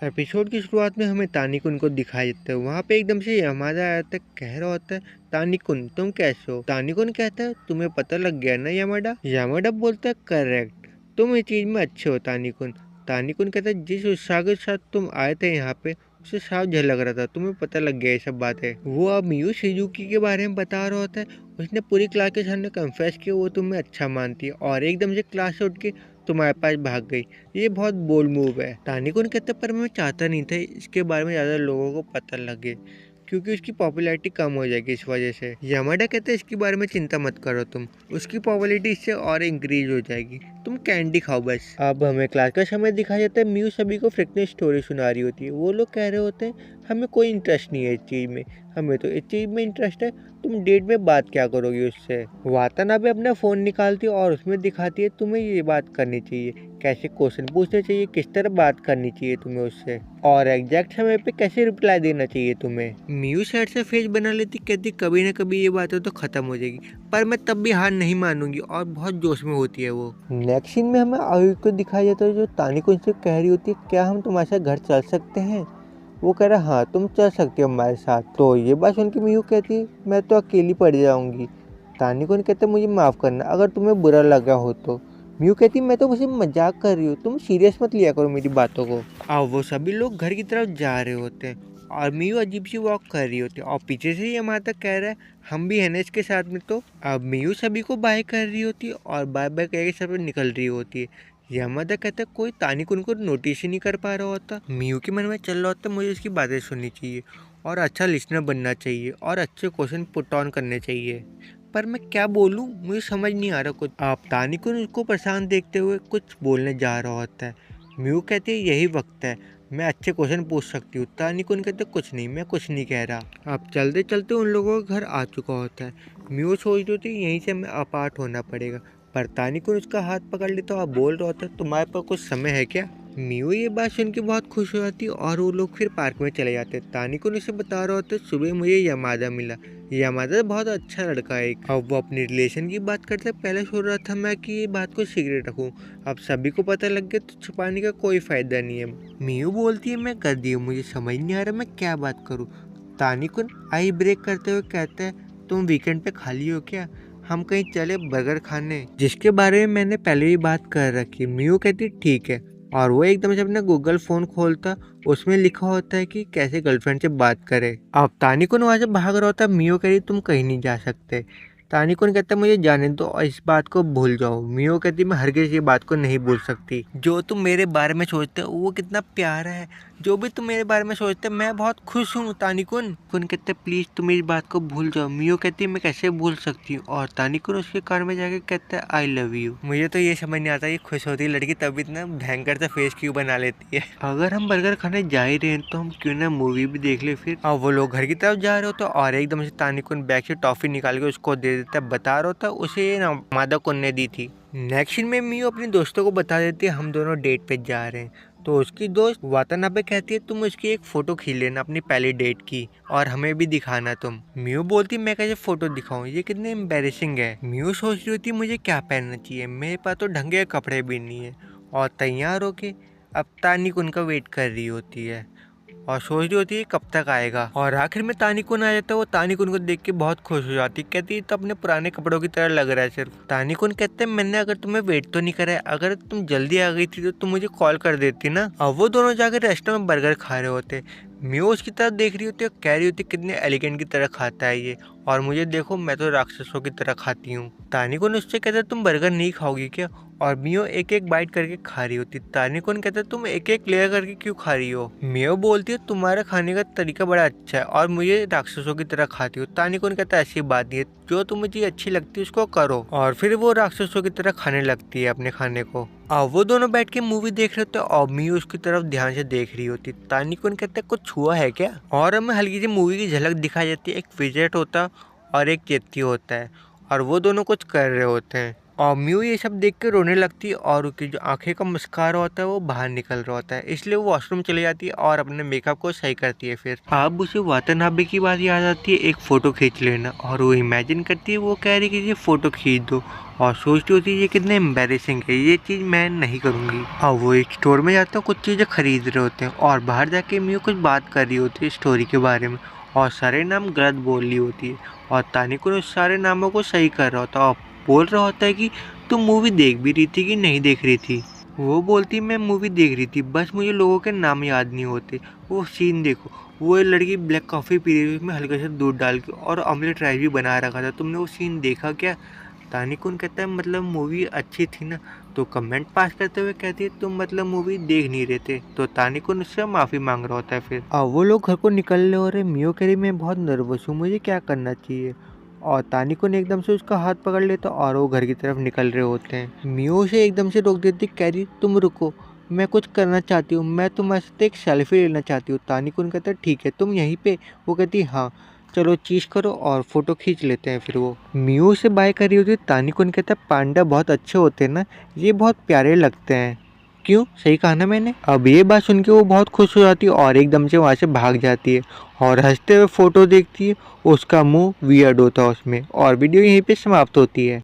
Episode की शुरुआत में हमें तानिकुन को दिखाई देता है। वहाँ पे एकदम से यामादा आता है, कह रहा होता है तानिकुन तुम कैसे हो। तानिकुन कहता है तुम्हें पता लग गया ना यामाडा। यामाडा बोलता है करेक्ट, तुम इस चीज में अच्छे हो तानिकुन। तानिकुन कहता है जिस उत्साह के साथ तुम आए थे यहाँ पे उसे साफ झलक रहा था, तुम्हें पता लग गया ये सब बातें। वो अब मियू शिजुकी के बारे में बता रहा होता है। उसने पूरी क्लास के सामने कन्फेस किया वो तुम्हें अच्छा मानती है और एकदम से क्लास से उठ के तुम्हारे पास भाग गई। ये बहुत बोल्ड मूव है। तानिकुन कहते पर मैं चाहता नहीं था इसके बारे में ज़्यादा लोगों को पता लगे क्योंकि उसकी पॉपुलैरिटी कम हो जाएगी इस वजह से। यामाडा कहते इसके बारे में चिंता मत करो तुम, उसकी पॉपुलैरिटी इससे और इंक्रीज हो जाएगी, तुम कैंडी खाओ बस। अब हमें क्लास का समय दिखाया जाता है। मियू सभी को फ्रिकनेस स्टोरी सुना रही होती है। वो लोग कह रहे होते हैं हमें कोई इंटरेस्ट नहीं है इस चीज़ में, हमें तो इस चीज़ में इंटरेस्ट है, तुम डेट में बात क्या करोगी उससे। वातानाबे अपना फ़ोन निकालती है और उसमें दिखाती है तुम्हें ये बात करनी चाहिए, कैसे क्वेश्चन पूछने चाहिए, किस तरह बात करनी चाहिए तुम्हें उससे, और एग्जैक्ट समय पे कैसे रिप्लाई देना चाहिए तुम्हें। मियू साइड से फेस बना लेती, कहती कभी ना कभी ये बातें तो खत्म हो जाएगी पर मैं तब भी हार नहीं मानूंगी, और बहुत जोश में होती है वो। नेक्स्ट सीन में हमें आयुष को दिखाया जाता है जो तानिकुन से कह रही होती है क्या हम तुम्हारे साथ घर चल सकते हैं। वो कह रहा है हाँ तुम चल सकते हो हमारे साथ। तो ये बात सुन के मियू कहती है मैं तो अकेली पड़ जाऊंगी। तानिकुन कहते मुझे माफ़ करना अगर तुम्हें बुरा लगा हो तो। मियू कहती मैं तो मुझे मजाक कर रही हूँ, तुम सीरियस मत लिया करो मेरी बातों को। अब वो सभी लोग घर की तरफ जा रहे होते हैं और मियू अजीब सी वॉक कर रही होती है और पीछे से ये माता कह रहा है हम भी है ना इसके साथ में। तो अब मियू सभी को बाय कर रही होती है और बाय बाय कह के सब निकल रही होती है। यामादा कहता है कोई तानिकुन को नोटिस ही नहीं कर पा रहा होता। मियू के मन में चल रहा होता मुझे इसकी बातें सुननी चाहिए और अच्छा लिसनर बनना चाहिए और अच्छे क्वेश्चन पुट ऑन करने चाहिए, पर मैं क्या बोलूं मुझे समझ नहीं आ रहा कुछ। आप तानिकुन उसको परेशान देखते हुए कुछ बोलने जा रहा होता है। म्यू कहती है यही वक्त है, मैं अच्छे क्वेश्चन पूछ सकती हूँ। तानिकुन कहते कुछ नहीं, मैं कुछ नहीं कह रहा। अब चलते चलते उन लोगों का घर आ चुका होता है। म्यू सोच रही होती यहीं से हमें अपार्ट होना पड़ेगा, पर तानिकुन उसका हाथ पकड़ लेता और बोल रहा होता है तुम्हारे पास कुछ समय है क्या। मियो ये बात सुन के बहुत खुश हो जाती है और वो लोग फिर पार्क में चले जाते हैं। तानिकुन उसे बता रहा होता है सुबह मुझे यामादा मिला, यामादा बहुत अच्छा लड़का है। अब वो अपनी रिलेशन की बात करते पहले सोच रहा था मैं कि ये बात को सीक्रेट रखूं, अब सभी को पता लग गया तो छुपाने का कोई फायदा नहीं है। मियो बोलती है मैं कर दी हूँ, मुझे समझ नहीं आ रहा मैं क्या बात करूँ। तानिकुन आई ब्रेक करते हुए कहता है तुम वीकेंड पे खाली हो क्या, हम कहीं चले बर्गर खाने, जिसके बारे में मैंने पहले ही बात कर रखी। मियू कहती ठीक है और वो एकदम से अपना गूगल फोन खोलता, उसमें लिखा होता है कि कैसे गर्लफ्रेंड से बात करे। अब तानिकुन वहां से भाग रहा होता है। मियो कहती तुम कहीं नहीं जा सकते। तानिकुन कहता मुझे जाने दो और इस बात को भूल जाओ। मियो कहती मैं हरगिज़ ये बात को नहीं भूल सकती, जो तुम मेरे बारे में सोचते हो वो कितना प्यारा है, जो भी तुम मेरे बारे में सोचते मैं बहुत खुश हूँ। तानिकुन कहते प्लीज तुम इस बात को भूल जाओ। मियो कहती है मैं कैसे भूल सकती हूँ, और तानिकुन उसके कान में जाके कहता है आई लव यू। मुझे तो ये समझ नहीं आता ये खुश होती है लड़की तब इतना भयंकर सा फेस क्यों बना लेती है। अगर हम बर्गर खाने जा ही रहे हैं तो हम क्यों ना मूवी भी देख ले फिर। अब वो लोग घर की तरफ जा रहे हो तो और एकदम से तानिकुन बैग से टॉफी निकाल के उसको दे देता है, बता रहा होता उसे ना मादा कुन ने दी थी। नेक्स्ट सीन में मियो अपने दोस्तों को बता देती है हम दोनों डेट पे जा रहे हैं। तो उसकी दोस्त वातानाबे कहती है तुम उसकी एक फोटो खींच लेना अपनी पहली डेट की और हमें भी दिखाना तुम। मियो बोलती मैं कैसे फोटो दिखाऊं, ये कितने एम्बेरेसिंग है। मियो सोच रही होती मुझे क्या पहनना चाहिए, मेरे पास तो ढंग के कपड़े भी नहीं है, और तैयार होके अब तानिकुन का वेट कर रही होती है और सोच रही होती है कब तक आएगा। और आखिर में तानिकुन आ जाता है। वो तानिकुन को देख के बहुत खुश हो जाती है, कहती है तो अपने पुराने कपड़ों की तरह लग रहा है सिर्फ। तानिकुन कहते हैं मैंने अगर तुम्हें वेट तो नहीं करा है, अगर तुम जल्दी आ गई थी तो तुम मुझे कॉल कर देती ना। अब वो दोनों जाकर रेस्टोरेंट में बर्गर खा रहे होते। मियो उसकी तरफ देख रही होती है, कह रही होती कितने एलिगेंट की तरह खाता है ये, और मुझे देखो मैं तो राक्षसों की तरह खाती हूँ। तानिकुन उससे कहते तुम बर्गर नहीं खाओगी क्या, और मियो एक एक बाइट करके खा रही होती। तानिकुन कहता तुम एक एक लेयर करके क्यों खा रही हो। मियो बोलती है तुम्हारा खाने का तरीका बड़ा अच्छा है और मुझे राक्षसों की तरह खाती हो। तानिकुन कहता ऐसी बात नहीं है, जो तुम्हें चीज अच्छी लगती है उसको करो, और फिर वो राक्षसों की तरह खाने लगती है अपने खाने को। अब वो दोनों बैठ के मूवी देख रहे होते और मियो उसकी तरफ ध्यान से देख रही होती। तानिकुन कहता कुछ हुआ है क्या, और हमें हल्की सी मूवी की झलक दिखाई जाती है। एक विजेट होता और एक चेत्ती होता है और वो दोनों कुछ कर रहे होते हैं और म्यू ये सब देख के रोने लगती है और उसकी जो आंखें का मस्कारा होता है वो बाहर निकल रहा होता है, इसलिए वो वॉशरूम चली जाती है और अपने मेकअप को सही करती है। फिर अब उसे वातनाबे की बात याद आती है एक फ़ोटो खींच लेना, और वो इमेजिन करती है वो कह रही कि ये फ़ोटो खींच दो, और सोचती होती है ये कितने एम्बेरेसिंग है, ये चीज़ मैं नहीं करूँगी। और वो एक स्टोर में जाते हैं, कुछ चीज़ें खरीद रहे होते हैं और बाहर जाके म्यू कुछ बात कर रही होती है स्टोरी के बारे में, और सारे नाम गलत बोल रही होती है और तानिकुन उस सारे नामों को सही कर रहा होता है और बोल रहा होता है कि तुम मूवी देख भी रही थी कि नहीं देख रही थी। वो बोलती मैं मूवी देख रही थी, बस मुझे लोगों के नाम याद नहीं होते। वो सीन देखो, वो लड़की ब्लैक कॉफ़ी पी रही थी उसमें हल्के से दूध डाल के और ऑमलेट राइस भी बना रखा था, तुमने वो सीन देखा क्या? तानिकुन कहता है मतलब मूवी अच्छी थी ना, तो कमेंट पास करते हुए कहती है तुम मतलब मूवी देख नहीं रहे थे, तो तानिकुन उससे माफ़ी मांग रहा होता है। फिर अब वो लोग घर को निकल रहे हो रहे, मियो कह रही मैं बहुत नर्वस हूँ, मुझे क्या करना चाहिए, और तानिकुन एकदम से उसका हाथ पकड़ लेता और वो घर की तरफ निकल रहे होते हैं। मियो उसे एकदम से रोक देती, कह रही तुम रुको, मैं कुछ करना चाहती हूँ, मैं तुम्हारे साथ एक सेल्फी लेना चाहती हूँ। तानिकुन कहता है ठीक है तुम यहीं पे, वो कहती हाँ चलो चीज करो और फोटो खींच लेते हैं। फिर वो मियो से बाय कर रही होती है, तानिकुन कहता है पांडा बहुत अच्छे होते हैं ना, ये बहुत प्यारे लगते हैं। क्यों, सही कहा ना मैंने? अब ये बात सुन के वो बहुत खुश हो जाती है और एकदम से वहाँ से भाग जाती है और हंसते हुए फोटो देखती है, उसका मुंह वियर्ड होता है उसमें, और वीडियो यहीं पे समाप्त होती है।